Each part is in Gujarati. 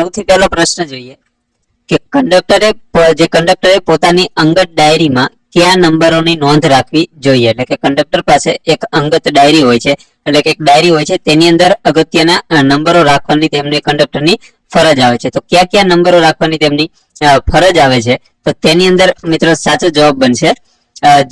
સૌથી પહેલો પ્રશ્ન જોઈએ કે કંડક્ટરે પોતાની અંગત ડાયરીમાં કયા નંબરોની નોંધ રાખવી જોઈએ. એટલે કે કંડક્ટર પાસે એક અંગત ડાયરી હોય છે, એટલે કે એક ડાયરી હોય છે, તેની અંદર અગત્યના નંબરો રાખવાની તેમની કંડક્ટરની ફરજ આવે છે. તો કયા કયા નંબરો રાખવાની તેમની ફરજ આવે છે, તો તેની અંદર મિત્રો સાચો જવાબ બનશે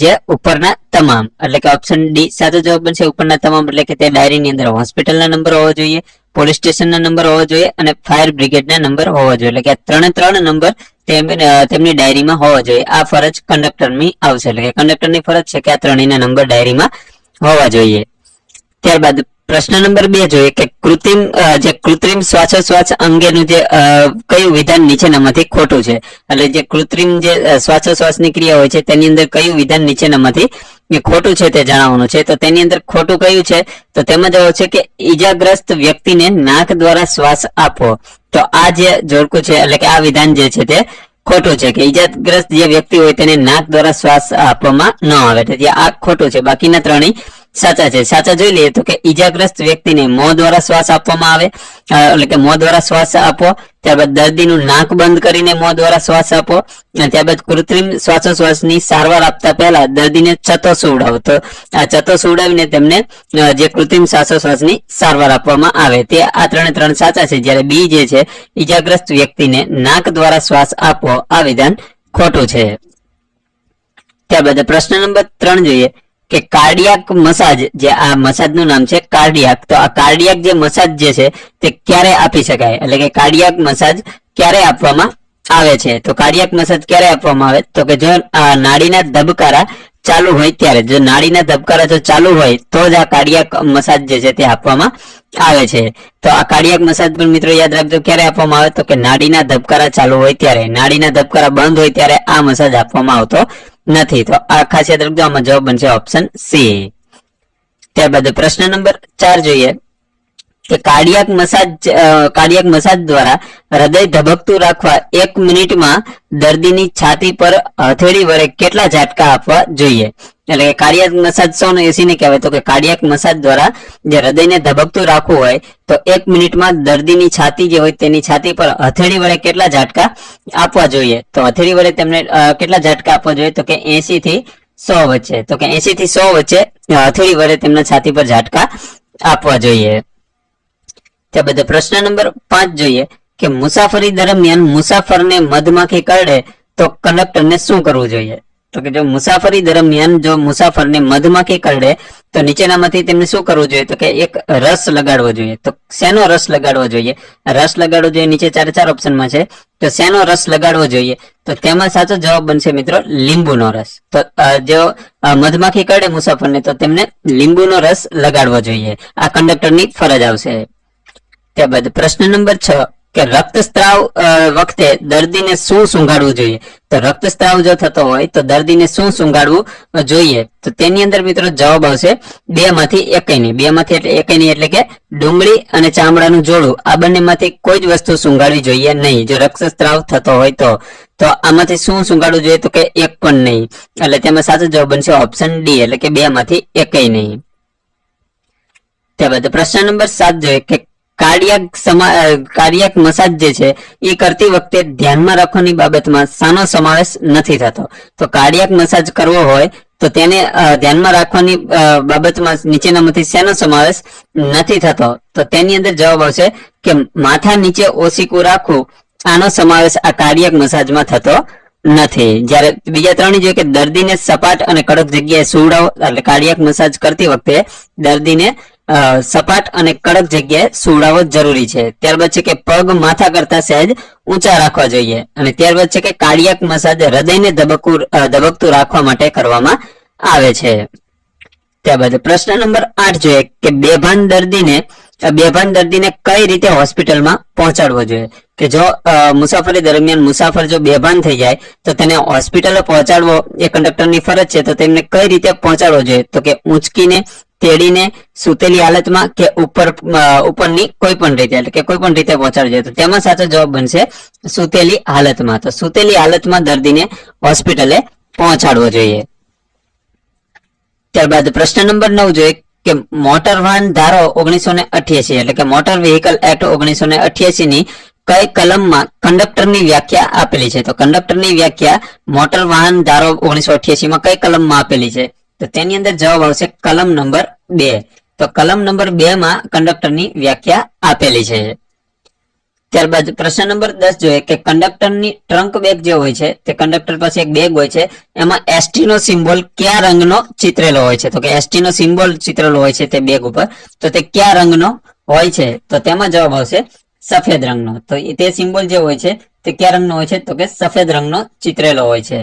જે ઉપરના તમામ, એટલે કે ઓપ્શન ડી સાચો જવાબ બનશે. ઉપરના તમામ એટલે કે તે ડાયરીની અંદર હોસ્પિટલના નંબર હોવા જોઈએ, પોલીસ સ્ટેશનના નંબર હોવા જોઈએ અને ફાયર બ્રિગેડના નંબર હોવા જોઈએ. એટલે કે ત્રણ નંબર તેમની ડાયરીમાં હોવા જોઈએ. આ ફરજ કંડક્ટરની આવશે. એટલે કે કંડક્ટરની ફરજ છે કે આ ત્રણેયના નંબર ડાયરીમાં હોવા જોઈએ. ત્યારબાદ પ્રશ્ન નંબર 2 જોઈએ કે કૃત્રિમ શ્વાસોશ્વાસ અંગેનું જે કયું વિધાન નીચેનામાંથી ખોટું છે. એટલે જે કૃત્રિમ જે શ્વાસોશ્વાસની ક્રિયા હોય છે તેની અંદર કયું વિધાન નીચેનામાંથી ખોટું છે તે જણાવવાનું છે. તો તેની અંદર ખોટું કયું છે, તો તેમાં જવાબ છે કે ઈજાગ્રસ્ત વ્યક્તિને નાક દ્વારા શ્વાસ આપવો. તો આ જે જોડકું છે, એટલે કે આ વિધાન જે છે તે ખોટું છે કે ઈજાગ્રસ્ત જે વ્યક્તિ હોય તેને નાક દ્વારા શ્વાસ આપવામાં ન આવે. તેથી આ ખોટું છે. બાકીના ત્રણેય સાચા છે. સાચા જોઈ લઈએ તો કે ઈજાગ્રસ્ત વ્યક્તિને મોં દ્વારા શ્વાસ આપવામાં આવે, એટલે કે મોં દ્વારા શ્વાસ આપવો. ત્યારબાદ દર્દીનું નાક બંધ કરીને મોં દ્વારા શ્વાસ આપવો. ત્યારબાદ કૃત્રિમ શ્વાસોશ્વાસની સારવાર આપતા પહેલા દર્દીને ચતો સુવડાવો. તો આ ચતો સુવડાવીને તેમને જે કૃત્રિમ શ્વાસોશ્વાસની સારવાર આપવામાં આવે. તે આ ત્રણ સાચા છે. જ્યારે બી જે છે ઈજાગ્રસ્ત વ્યક્તિને નાક દ્વારા શ્વાસ આપવો, આ વિધાન ખોટું છે. ત્યારબાદ પ્રશ્ન નંબર 3 જોઈએ કે કાર્ડિયાક મસાજ, જે આ મસાજનું નામ છે કાર્ડિયાક, તો આ કાર્ડિયાક જે મસાજ જે છે તે ક્યારે આપી શકાય, એટલે કે કાર્ડિયાક મસાજ ક્યારે આપવામાં આવે છે. તો કાર્ડિયાક મસાજ ક્યારે આપવામાં આવે, તો કે જો નાડીના ધબકારા ચાલુ હોય ત્યારે, જો નાડીના ધબકારા જો ચાલુ હોય તો જ આ કાર્ડિયાક મસાજ જે છે તે આપવામાં આવે છે. તો આ કાર્ડિયાક મસાજ પણ મિત્રો યાદ રાખજો ક્યારે આપવામાં આવે, તો કે નાડીના ધબકારા ચાલુ હોય ત્યારે. નાડીના ધબકારા બંધ હોય ત્યારે આ મસાજ આપવામાં આવતો નથી. તો આ ખાસ યાદ રાખજો, આમાં જવાબ બનશે ઓપ્શન સી. ત્યારબાદ પ્રશ્ન નંબર 4 જોઈએ કે કાર્ડિયાક મસાજ દ્વારા હૃદય ધબકતું રાખવા 1 મિનિટમાં દર્દીની છાતી પર હથેળી વડે કેટલા ઝાટકા આપવા જોઈએ. એટલે કે કાર્ડિયાક મસાજ શોને એસીને કહેવાય, તો કે કાર્ડિયાક મસાજ દ્વારા જે હૃદયને ધબકતું રાખવું હોય તો 1 મિનિટમાં દર્દીની છાતી જે હોય તેની છાતી પર હથેળી વડે કેટલા ઝાટકા આપવા જોઈએ. તો હથેળી વડે તેમને કેટલા ઝાટકા આપવા જોઈએ, તો કે 80 થી 100 વચ્ચે. તો કે 80 થી 100 વચ્ચે હથેળી વડે તેમના છાતી પર ઝાટકા આપવા જોઈએ. ત્યારબાદ પ્રશ્ન નંબર 5 જોઈએ કે મુસાફરી દરમિયાન મુસાફરને મધમાખી કરડે તો કંડક્ટરને શું કરવું જોઈએ. તો કે જો મુસાફરી દરમિયાન જો મુસાફરને મધમાખી કરડે તો નીચેનામાંથી તેમને શું કરવું જોઈએ, તો કે એક રસ લગાડવો જોઈએ. તો શેનો રસ લગાડવો જોઈએ, રસ લગાડવો જોઈએ નીચે 4 ઓપ્શનમાં છે. તો શેનો રસ લગાડવો જોઈએ, તો તેમાં સાચો જવાબ બનશે મિત્રો લીંબુનો રસ. તો જો મધમાખી કરડે મુસાફરને તો તેમને લીંબુનો રસ લગાડવો જોઈએ. આ કંડક્ટરની ફરજ આવશે. ત્યારબાદ પ્રશ્ન નંબર 6 કે રક્તસ્રાવ વખતે દર્દીને શું સૂંઘાડવું જોઈએ. તો રક્તસ્રાવ જો થતો હોય તો દર્દીને શું સૂંઘાડવું જોઈએ, તો તેની અંદર મિત્રો જવાબ આવશે 2 માંથી એકની, એટલે કે ડુંગળી અને ચામડાનું જોડું, આ બંનેમાંથી કોઈ જ વસ્તુ સૂંઘાડવી જોઈએ નહીં જો રક્તસ્રાવ થતો હોય તો આમાંથી શું સૂંઘાડવું જોઈએ, તો કે એક પણ નહીં. એટલે તેમાં સાચો જવાબ બનશે ઓપ્શન ડી, એટલે કે 2 માંથી એકય નહીં. ત્યારબાદ પ્રશ્ન નંબર 7 જોઈએ કે કાર્ડિયાક મસાજ જે છે એ કરતી વખતે ધ્યાનમાં રાખવાની બાબતમાં શાનો સમાવેશ નથી થતો. તો કાર્ડિયાક મસાજ કરવો હોય તો તેને ધ્યાનમાં રાખવાની બાબતમાં નીચેનામાંથી શેનો સમાવેશ નથી થતો, તો તેની અંદર જવાબ આવશે કે માથા નીચે ઓશીકું રાખવું, આનો સમાવેશ આ કાર્ડિયાક મસાજમાં થતો નથી. જ્યારે બીજા 3 જોઈએ કે દર્દીને સપાટ અને કડક જગ્યાએ સુવડાવો, એટલે કાર્ડિયાક મસાજ કરતી વખતે દર્દીને સપાટ અને કડક જગ્યાએ સુવડાવવો જરૂરી છે. ત્યારબાદ છે કે પગ માથા કરતા સહેજ ઊંચા રાખવા જોઈએ. અને ત્યારબાદ છે કે કાર્ડિયાક મસાજ હૃદયને ધબકતું રાખવા માટે કરવામાં આવે છે. ત્યારબાદ પ્રશ્ન નંબર 8 જોઈએ કે બેભાન દર્દીને કઈ રીતે હોસ્પિટલમાં પહોંચાડવો જોઈએ. કે જો મુસાફરી દરમિયાન મુસાફર જો બેભાન થઈ જાય તો તેને હોસ્પિટલે પહોંચાડવો એ કંડક્ટરની ફરજ છે. તો તેમને કઈ રીતે પહોંચાડવો જોઈએ, તો કે ઊંચકીને, તેડીને, સુતેલી હાલતમાં કે ઉપરની કોઈ પણ રીતે, એટલે કે કોઈ પણ રીતે પહોંચાડવો જોઈએ. તો તેમાં સાચો જવાબ બનશે સુતેલી હાલતમાં. તો સુતેલી હાલતમાં દર્દીને હોસ્પિટલે પહોંચાડવો જોઈએ. ત્યારબાદ પ્રશ્ન નંબર 9 જોઈએ કે મોટર વાહન ધારો 1988, એટલે કે મોટર વ્હીકલ એક્ટ 1988 ની કઈ કલમમાં કંડક્ટરની વ્યાખ્યા આપેલી છે? તો કંડક્ટરની વ્યાખ્યા મોટર વાહન ધારો 1988 માં કઈ કલમમાં આપેલી છે? તો તેની અંદર જવાબ આવશે કલમ નંબર 2. તો કલમ નંબર 2 માં કંડક્ટરની વ્યાખ્યા આપેલી છે. ત્યારબાદ પ્રશ્ન નંબર 10 જોઈએ કે કંડક્ટરની ટ્રંક બેગ જે હોય છે તે કંડક્ટર પાસે એક બેગ હોય છે, એમાં એસટી નો સિમ્બોલ કયા રંગનો ચિત્રેલો હોય છે? તો કે એસટી નો સિમ્બોલ ચિત્રેલો હોય છે તે બેગ ઉપર, તો તે કયા રંગનો હોય છે? તો તેમાં જવાબ આવશે સફેદ રંગનો. તો તે સિમ્બોલ જે હોય છે તે કયા રંગનો હોય છે? તો કે સફેદ રંગનો ચિત્રેલો હોય છે.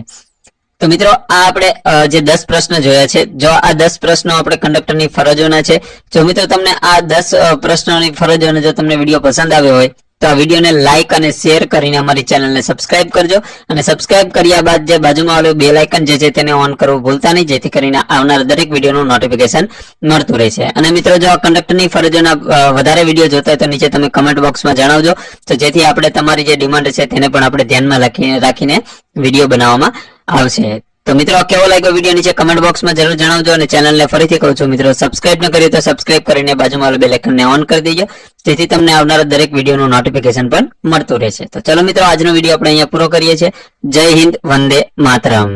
તો મિત્રો આ આપણે જે 10 પ્રશ્ન જોયા છે, જો આ 10 પ્રશ્નો આપણે કંડક્ટરની ફરજોના છે. જો મિત્રો તમને આ 10 પ્રશ્નોની ફરજોને જો તમને વિડીયો પસંદ આવ્યો હોય તો આ વિડીયોને લાઈક અને શેર કરીને અમારી ચેનલને સબસ્ક્રાઇબ કરજો, અને સબસ્ક્રાઇબ કર્યા બાદ જે બાજુમાં આવેલું બેલ આઇકન જે છે તેને ઓન કરવું ભૂલતા નહીં, જેથી કરીને આવનાર દરેક વિડીયોનું નોટિફિકેશન મળતું રહેશે. અને મિત્રો જો આ કંડક્ટરની ફરજોના વધારે વિડીયો જોતા હોય તો નીચે તમે કમેન્ટ બોક્સમાં જણાવજો, તો જેથી આપણે તમારી જે ડિમાન્ડ છે તેને પણ આપણે ધ્યાનમાં રાખીને વિડીયો બનાવવામાં આવશે. તો મિત્રો કેવો લાગ્યો વિડીયો નીચે કમેન્ટ બોક્સમાં જરૂર જણાવજો, અને ચેનલને ફરીથી કહું છું મિત્રો સબસ્ક્રાઇબ ન કરી તો સબસ્ક્રાઇબ કરીને બાજુમાં આવેલ બેલ આઇકનને ઓન કરી દેજો, જેથી તમને આવનારા દરેક વિડીયોનું નોટિફિકેશન પણ મળતું રહેશે. તો ચલો મિત્રો આજનો વિડીયો આપણે અહીંયા પૂરો કરીએ છીએ. જય હિન્દ, વંદે માતરમ.